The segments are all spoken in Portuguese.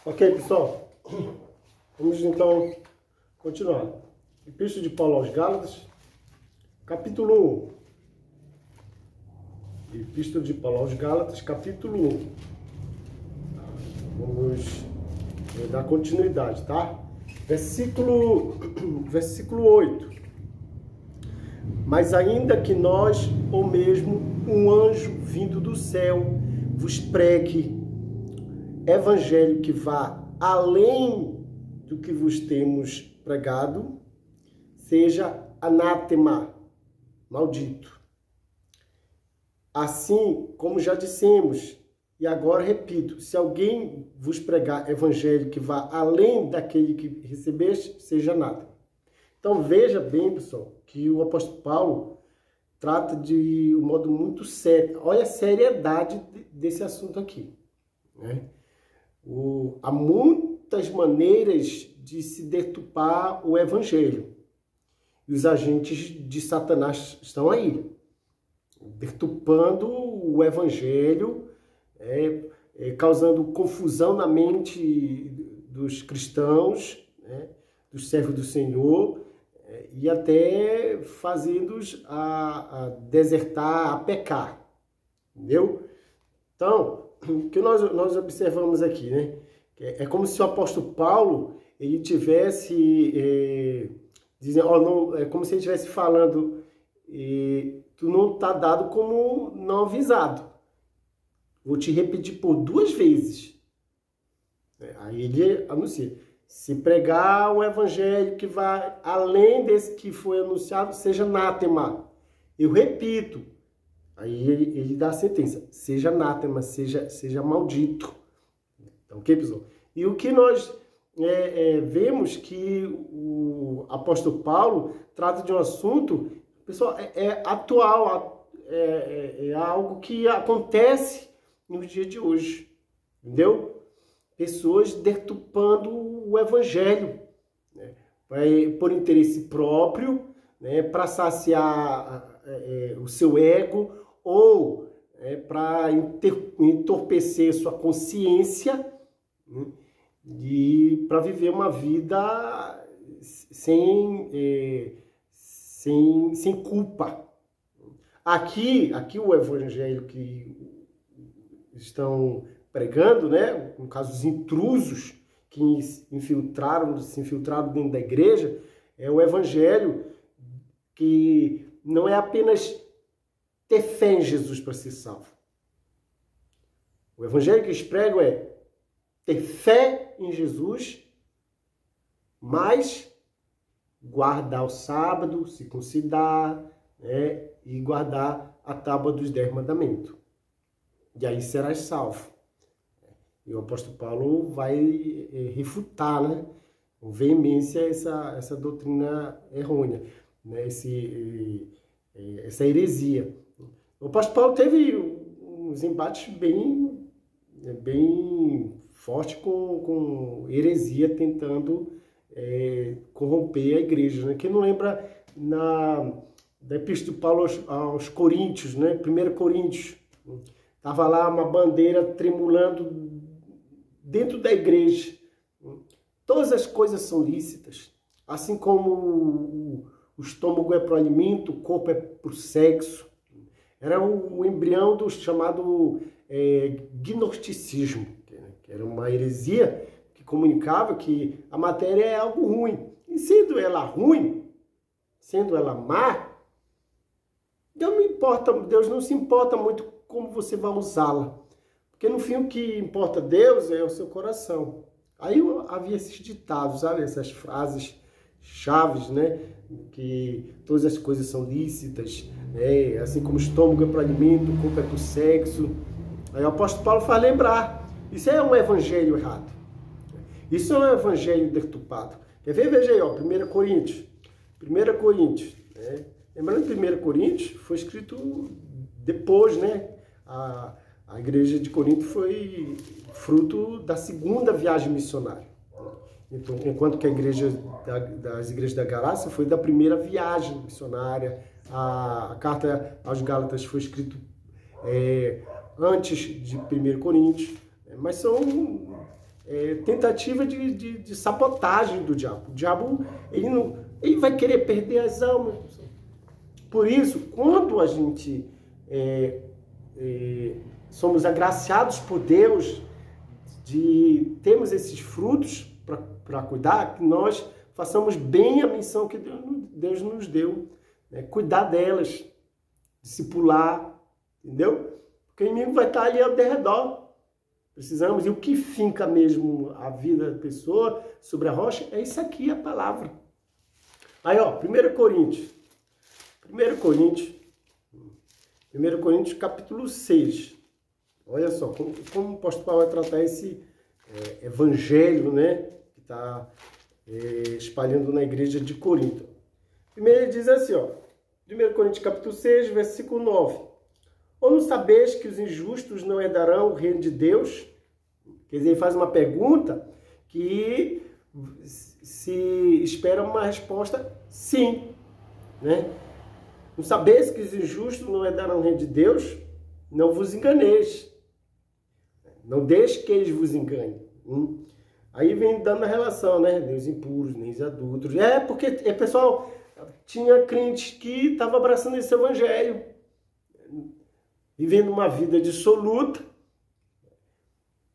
Ok, pessoal, vamos então continuar. Epístola de Paulo aos Gálatas, capítulo 1. Epístola de Paulo aos Gálatas, capítulo 1. Vamos dar continuidade, tá? Versículo 8. Mas ainda que nós, ou mesmo um anjo vindo do céu, vos pregue evangelho que vá além do que vos temos pregado, seja anátema, maldito. Assim como já dissemos, e agora repito, se alguém vos pregar evangelho que vá além daquele que recebeste, seja anátema. Então veja bem, pessoal, que o apóstolo Paulo trata de um modo muito sério. Olha a seriedade desse assunto aqui, né? Há muitas maneiras de se deturpar o evangelho. E os agentes de Satanás estão aí, deturpando o evangelho, causando confusão na mente dos cristãos, né, dos servos do Senhor, e até fazendo-os a desertar, a pecar. Entendeu? Então, o que nós observamos aqui, né? É como se o apóstolo Paulo ele tivesse dizendo, é como se ele estivesse falando, tu não está dado como não avisado. Vou te repetir por 2 vezes. Aí ele anuncia: se pregar o evangelho que vai além desse que foi anunciado, seja anátema. Eu repito. Aí ele dá a sentença: seja anátema, seja maldito. Então, ok, pessoal? E o que nós vemos que o apóstolo Paulo trata de um assunto, pessoal, atual, é algo que acontece nos dias de hoje, entendeu? Pessoas deturpando o evangelho, né, por interesse próprio, né, para saciar o seu ego, ou para entorpecer sua consciência, né, e para viver uma vida sem culpa. Aqui o evangelho que estão pregando, né, no caso os intrusos que se infiltraram dentro da igreja, é o evangelho que não é apenas ter fé em Jesus para ser salvo. O evangelho que eles pregam é ter fé em Jesus, mas guardar o sábado, circuncidar, né, e guardar a tábua dos 10 mandamentos. E aí serás salvo. E o apóstolo Paulo vai refutar, né, com veemência essa doutrina errônea, né, essa heresia. O apóstolo Paulo teve uns embates bem fortes com heresia, tentando corromper a igreja, né? Quem não lembra da epístola de Paulo aos Coríntios, né? 1 Coríntios, estava lá uma bandeira tremulando dentro da igreja. Todas as coisas são lícitas, assim como o estômago é para o alimento, o corpo é para o sexo. Era o embrião do chamado gnosticismo, que era uma heresia que comunicava que a matéria é algo ruim. E sendo ela ruim, sendo ela má, Deus não se importa muito como você vai usá-la. Porque no fim o que importa a Deus é o seu coração. Aí havia esses ditados, sabe? Essas frases chaves, né? Que todas as coisas são lícitas, né? Assim como o estômago é para o alimento, o corpo é para o sexo. Aí o apóstolo Paulo faz lembrar: isso é um evangelho errado. Isso é um evangelho deturpado. Quer ver? Veja aí, ó, 1 Coríntios. 1 Coríntios. Né? Lembrando que 1 Coríntios foi escrito depois, né? A igreja de Corinto foi fruto da segunda viagem missionária. Então, enquanto que a igreja das igrejas da Galácia foi da primeira viagem missionária, a carta aos Gálatas foi escrita antes de 1 Coríntios, mas são tentativa de sabotagem do diabo. O diabo, ele vai querer perder as almas. Por isso, quando a gente somos agraciados por Deus de termos esses frutos para cuidar, que nós façamos bem a missão que Deus nos deu, né? Cuidar delas, discipular, entendeu? Porque o inimigo vai estar ali ao derredor. Precisamos, e o que finca mesmo a vida da pessoa sobre a rocha é isso aqui, a palavra. Aí, ó, 1 Coríntios capítulo 6. Olha só, como o apóstolo Paulo vai tratar esse evangelho, né, que está espalhando na igreja de Corinto. Primeiro ele diz assim, ó, 1 Coríntios capítulo 6, versículo 9. Ou não sabeis que os injustos não herdarão o reino de Deus? Quer dizer, ele faz uma pergunta que se espera uma resposta sim, né? Não sabeis que os injustos não herdarão o reino de Deus? Não vos enganeis. Não deixe que eles vos enganem. Aí vem dando a relação, né? Nem os impuros, nem os adúlteros. Porque, pessoal, tinha crentes que estavam abraçando esse evangelho, vivendo uma vida dissoluta,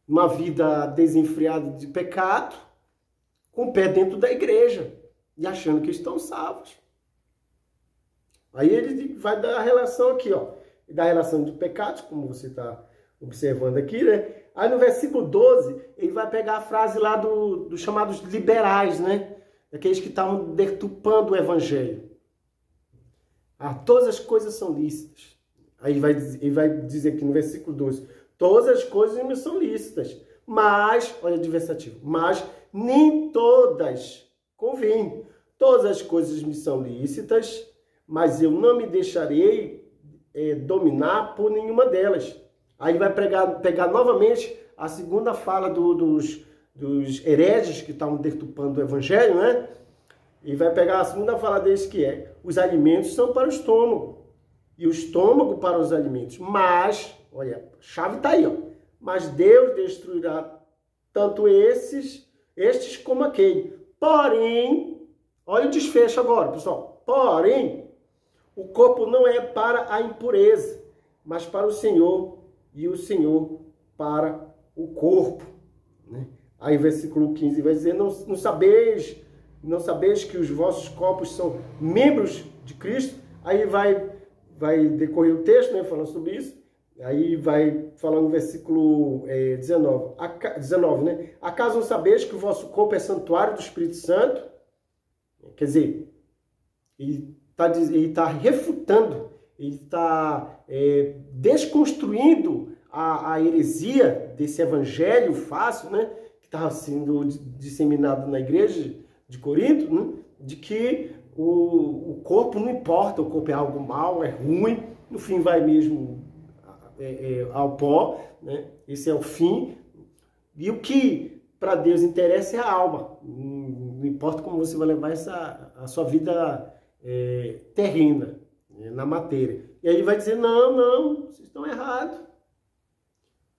uma vida desenfreada de pecado, com o pé dentro da igreja e achando que estão salvos. Aí ele vai dar a relação aqui, ó, da relação de pecados, como você está observando aqui, né? Aí no versículo 12, ele vai pegar a frase lá dos chamados liberais, né? Aqueles que estavam deturpando o evangelho. Todas as coisas são lícitas. Aí ele vai dizer aqui no versículo 12, todas as coisas me são lícitas, mas, olha a adversativa, mas nem todas convêm. Todas as coisas me são lícitas, mas eu não me deixarei dominar por nenhuma delas. Aí vai pegar novamente a segunda fala dos hereges que estavam deturpando o evangelho, né? E vai pegar a segunda fala deles, que é: os alimentos são para o estômago, e o estômago para os alimentos. Mas, olha, a chave está aí, ó. Mas Deus destruirá tanto estes como aquele. Porém, olha o desfecho agora, pessoal. Porém, o corpo não é para a impureza, mas para o Senhor, e o Senhor para o corpo, né? Aí versículo 15 vai dizer, não sabeis que os vossos corpos são membros de Cristo? Aí vai decorrer o texto, né, falando sobre isso. Aí vai falando no versículo 19, né? Acaso não sabeis que o vosso corpo é santuário do Espírito Santo? Quer dizer, ele está refutando, ele está desconstruindo a heresia desse evangelho fácil, né, que estava sendo disseminado na igreja de Corinto, né, de que o corpo não importa, o corpo é algo mau, é ruim, no fim vai mesmo ao pó, né? Esse é o fim. E o que para Deus interessa é a alma. Não importa como você vai levar a sua vida terrena, na matéria. E aí ele vai dizer, não, vocês estão errados.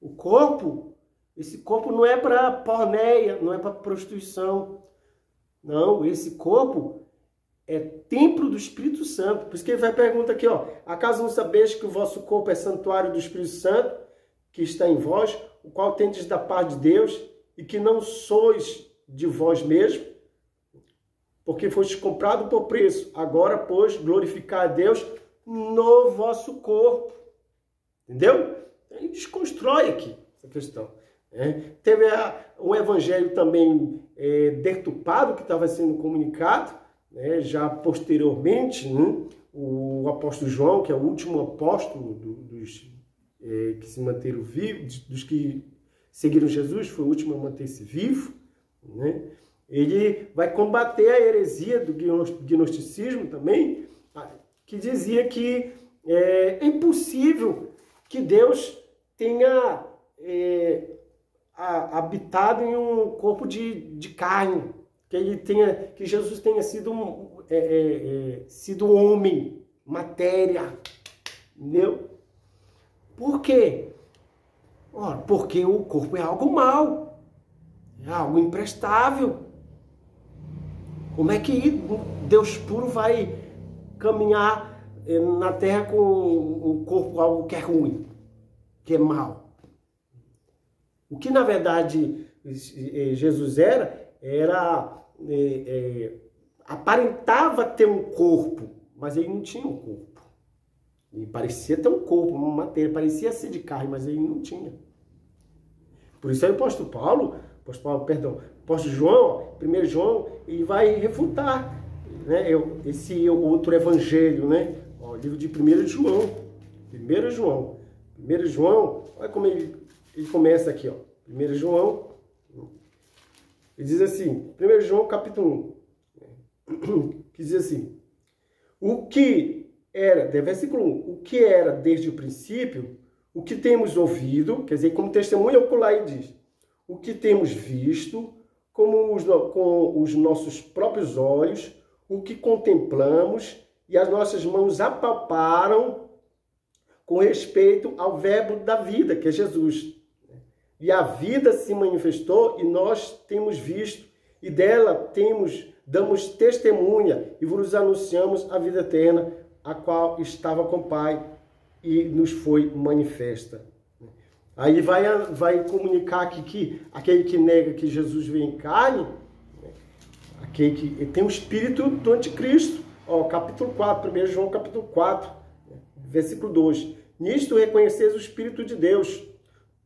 O corpo, esse corpo não é para porneia, não é para prostituição. Não, esse corpo é templo do Espírito Santo. Por isso que ele vai perguntar aqui, ó: acaso não sabeis que o vosso corpo é santuário do Espírito Santo, que está em vós, o qual tendes da parte de Deus, e que não sois de vós mesmos, porque fostes comprado por preço. Agora, pois, glorificar a Deus no vosso corpo. Entendeu? Ele desconstrói aqui essa questão. Teve um evangelho também deturpado que estava sendo comunicado, já posteriormente, né? O apóstolo João, que é o último apóstolo dos que se manteram vivos, dos que seguiram Jesus, foi o último a manter-se vivo, né? Ele vai combater a heresia do gnosticismo também, que dizia que é impossível que Deus tenha habitado em um corpo de carne, que Jesus tenha sido sido homem, matéria, entendeu? Por quê? Ora, porque o corpo é algo mau. É algo imprestável. Como é que Deus puro vai caminhar na terra com um corpo, algo que é ruim, que é mau? O que na verdade Jesus aparentava ter um corpo, mas ele não tinha um corpo. Ele parecia ter um corpo, uma matéria, parecia ser de carne, mas ele não tinha. Por isso aí o apóstolo João, 1 João, ele vai refutar, né, esse outro evangelho, né? Ó, o livro de 1 João. 1 João, olha como ele começa aqui, ó. 1 João, ele diz assim, 1 João capítulo 1, que diz assim, versículo 1, o que era desde o princípio, o que temos ouvido, quer dizer, como testemunha ocular, ele diz, o que temos visto, com os nossos próprios olhos, o que contemplamos e as nossas mãos apalparam com respeito ao verbo da vida, que é Jesus. E a vida se manifestou e nós temos visto, e dela damos testemunha e vos anunciamos a vida eterna, a qual estava com o Pai e nos foi manifesta. Aí vai comunicar aqui que aquele que nega que Jesus veio em carne, aquele que tem o espírito do anticristo. Ó, capítulo 4, 1 João capítulo 4, versículo 2. Nisto reconheceis o Espírito de Deus.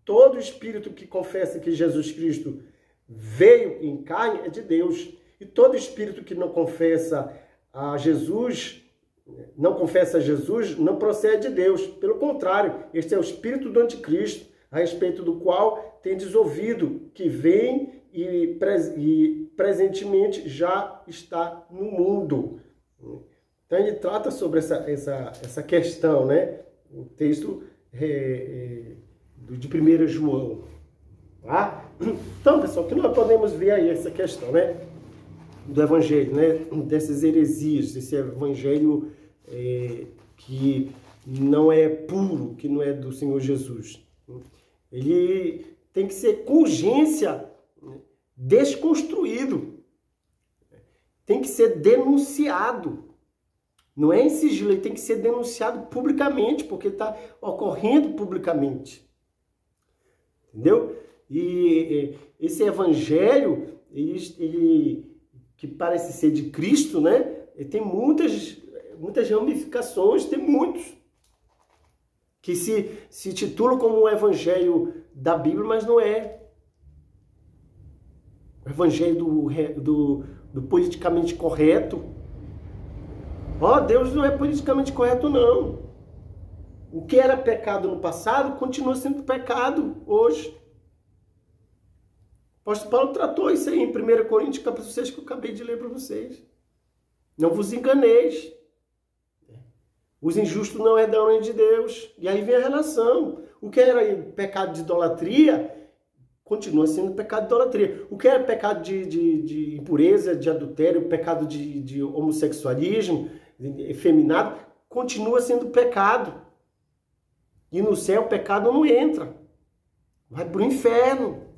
Todo espírito que confessa que Jesus Cristo veio em carne é de Deus. E todo espírito que não confessa a Jesus, não procede de Deus. Pelo contrário, este é o espírito do anticristo, a respeito do qual tendes ouvido, que vem e presentemente já está no mundo. Então ele trata sobre essa questão, né? O texto de 1 João. Tá? Então, pessoal, que nós podemos ver aí essa questão, né? Do evangelho, né? Dessas heresias, desse evangelho que não é puro, que não é do Senhor Jesus. Ele tem que ser com urgência desconstruído. Tem que ser denunciado. Não é em sigilo, ele tem que ser denunciado publicamente, porque está ocorrendo publicamente. Entendeu? E esse evangelho, ele que parece ser de Cristo, né? Ele tem muitas ramificações, tem muitos que se titulam como o evangelho da Bíblia, mas não é. O evangelho do politicamente correto. Ó, Deus não é politicamente correto, não. O que era pecado no passado continua sendo pecado hoje. O apóstolo Paulo tratou isso aí em 1 Coríntios, capítulo 6, que eu acabei de ler para vocês. Não vos enganeis. Os injustos não herdarão de Deus. E aí vem a relação. O que era pecado de idolatria, continua sendo pecado de idolatria. O que era pecado de impureza, de adultério, pecado de homossexualismo, efeminado, continua sendo pecado. E no céu o pecado não entra. Vai para o inferno.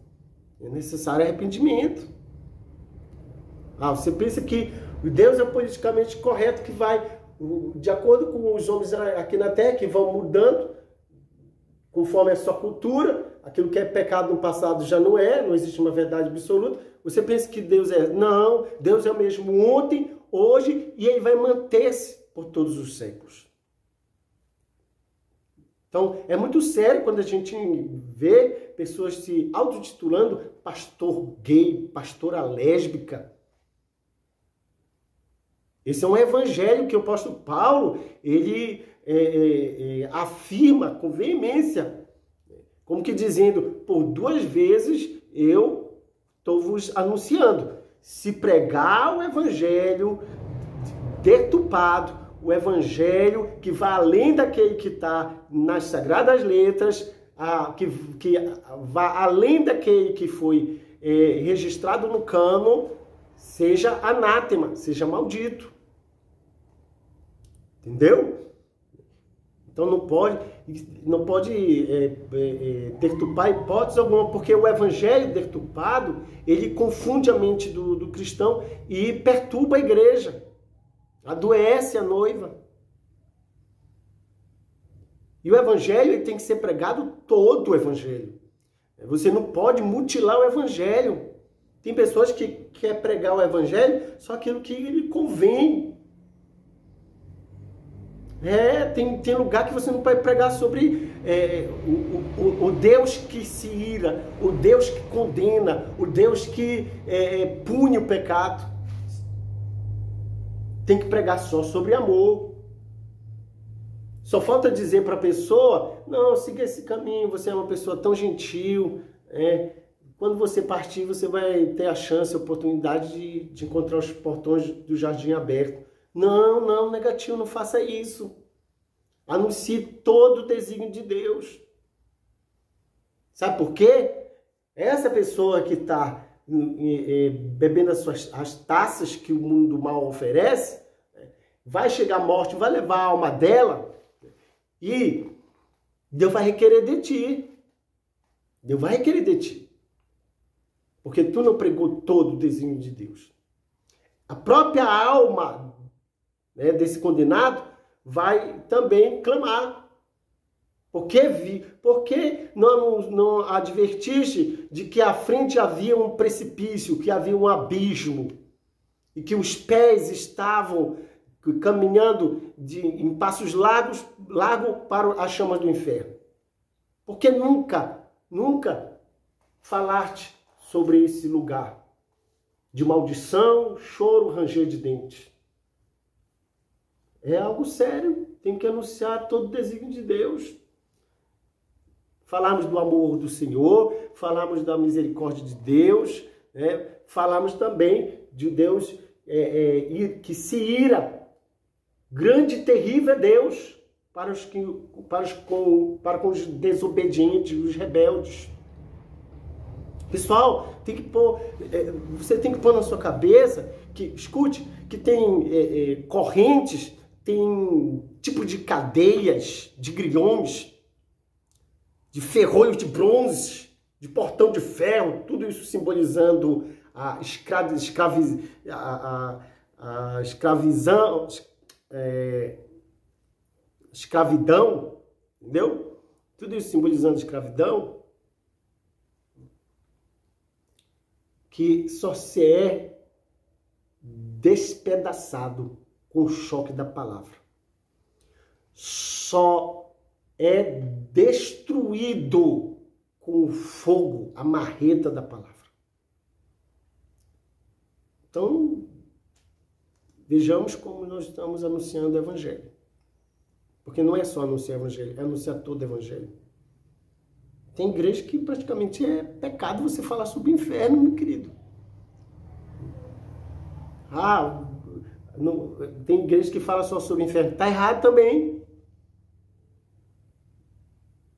É necessário arrependimento. Você pensa que Deus é politicamente correto, que vai, de acordo com os homens aqui na terra, que vão mudando, conforme a sua cultura, aquilo que é pecado no passado já não existe uma verdade absoluta. Você pensa que Deus é... Não, Deus é o mesmo ontem, hoje, e ele vai manter-se por todos os séculos. Então, é muito sério quando a gente vê pessoas se autotitulando pastor gay, pastora lésbica. Esse é um evangelho que o apóstolo Paulo, ele afirma com veemência, como que dizendo, por 2 vezes eu estou vos anunciando. Se pregar o evangelho deturpado, o evangelho que vai além daquele que está nas Sagradas Letras, que vai além daquele que foi registrado no cânon, seja anátema, seja maldito. Entendeu? Então não pode. não pode deturpar hipótese alguma, porque o evangelho deturpado, ele confunde a mente do cristão e perturba a igreja, adoece a noiva. E o evangelho, ele tem que ser pregado todo o evangelho. Você não pode mutilar o evangelho. Tem pessoas que querem pregar o evangelho só aquilo que lhe convém. Tem lugar que você não pode pregar sobre o Deus que se ira, o Deus que condena, o Deus que pune o pecado. Tem que pregar só sobre amor. Só falta dizer para a pessoa, não, siga esse caminho, você é uma pessoa tão gentil, quando você partir, você vai ter a chance, a oportunidade de encontrar os portões do jardim aberto. Não, negativo, não faça isso. Anuncie todo o desígnio de Deus. Sabe por quê? Essa pessoa que está bebendo as taças que o mundo mal oferece, vai chegar a morte, vai levar a alma dela e Deus vai requerer de ti. Deus vai requerer de ti. Porque tu não pregou todo o desígnio de Deus. A própria alma desse condenado vai também clamar. Porque não advertiste de que à frente havia um precipício, que havia um abismo, e que os pés estavam caminhando em passos largos para as chamas do inferno? Porque nunca falaste sobre esse lugar de maldição, choro, ranger de dentes. É algo sério, tem que anunciar todo o desígnio de Deus. Falamos do amor do Senhor, falamos da misericórdia de Deus, falamos também de Deus que se ira. Grande e terrível é Deus para com os desobedientes, os rebeldes. Pessoal, você tem que pôr na sua cabeça que, escute, que tem correntes, tem tipo de cadeias, de grilhões, de ferrolhos de bronze, de portão de ferro, tudo isso simbolizando a escravidão, entendeu? Tudo isso simbolizando escravidão, que só se é despedaçado com o choque da palavra. Só é destruído com o fogo, a marreta da palavra. Então, vejamos como nós estamos anunciando o evangelho. Porque não é só anunciar o evangelho, é anunciar todo o evangelho. Tem igreja que praticamente é pecado você falar sobre o inferno, meu querido. Tem igreja que fala só sobre o inferno. Está errado também.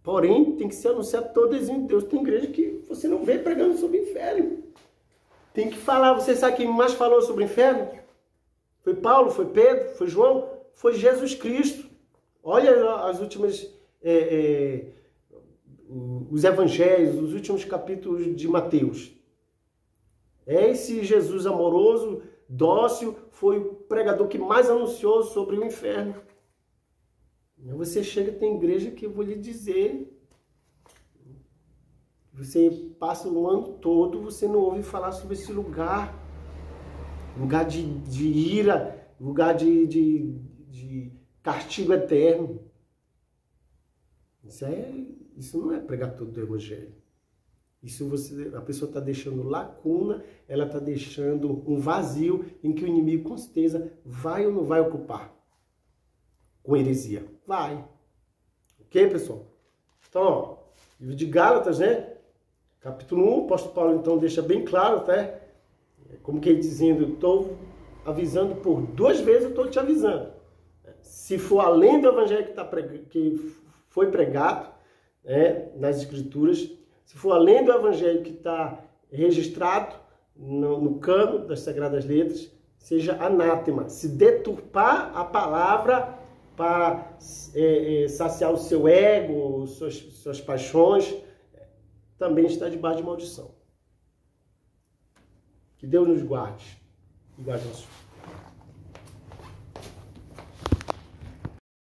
Porém, tem que ser anunciado todo o desígnio de Deus. Tem igreja que você não vê pregando sobre o inferno. Tem que falar. Você sabe quem mais falou sobre o inferno? Foi Paulo, foi Pedro, foi João, foi Jesus Cristo. Olha as últimas... os evangelhos, os últimos capítulos de Mateus. Esse Jesus amoroso, dócil, foi o pregador que mais anunciou sobre o inferno. Você chega, tem igreja que eu vou lhe dizer, você passa o ano todo, você não ouve falar sobre esse lugar de ira, lugar de castigo eterno. Isso não é pregar todo o evangelho. A pessoa está deixando lacuna, ela está deixando um vazio em que o inimigo com certeza vai ou não vai ocupar com heresia. Vai. Ok, pessoal? Então, livro de Gálatas, Capítulo 1, o apóstolo Paulo então deixa bem claro, como que ele dizendo, estou avisando por 2 vezes, eu estou te avisando. Se for além do evangelho que foi pregado, nas escrituras, se for além do evangelho que está registrado no cano das Sagradas Letras, seja anátema. Se deturpar a palavra, para saciar o seu ego, suas paixões, também está debaixo de maldição. Que Deus nos guarde e guarde nossos filhos.